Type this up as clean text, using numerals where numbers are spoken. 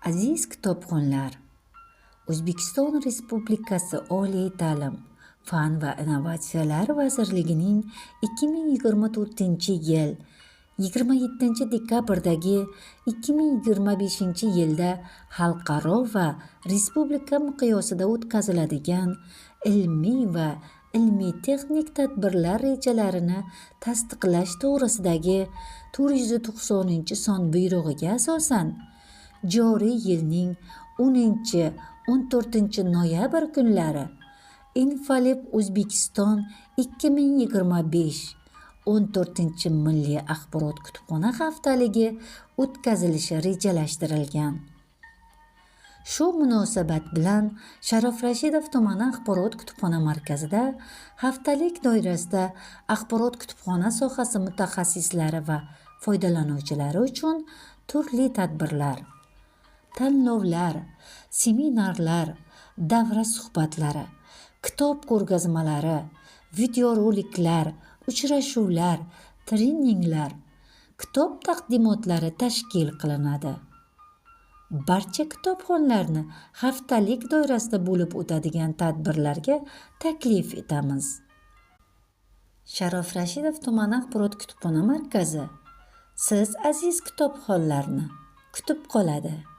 Aziz kitobxonlar, O'zbekiston Respublikasi Oliy ta'lim, fan va innovatsiyalar vazirligining 2024-yil 27-dekabrdagi 2025-yilda xalqaro va respublika miqyosida o'tkaziladigan ilmiy va ilmiy-texnik tadbirlar rejalarini tasdiqlash to'g'risidagi 490-son buyrug'iga asosan joriy yilning 10-14 noyabr kunlari Infalib O'zbekiston 2025 14 Milliy axborot kutubxona haftaligi o'tkazilishi rejalashtirilgan. Shu munosabat bilan Sharof Rashidov tumani axborot kutubxona markazida haftalik doirasida axborot kutubxona sohasi mutaxassislari va foydalanuvchilari uchun turli tadbirlar, tanlovlar, seminarlar, davra suhbatlari, kitob ko'rgazmalari, videoroliklar, uchrashuvlar, treninglar, kitob taqdimotlari tashkil qilinadi. Barcha kitobxonlarni haftalik doirasida bo'lib o'tadigan tadbirlarga taklif etamiz. Sharof Rashidov tumani axborot kutubxona markazi siz aziz kitobxonlarni kutib qoladi.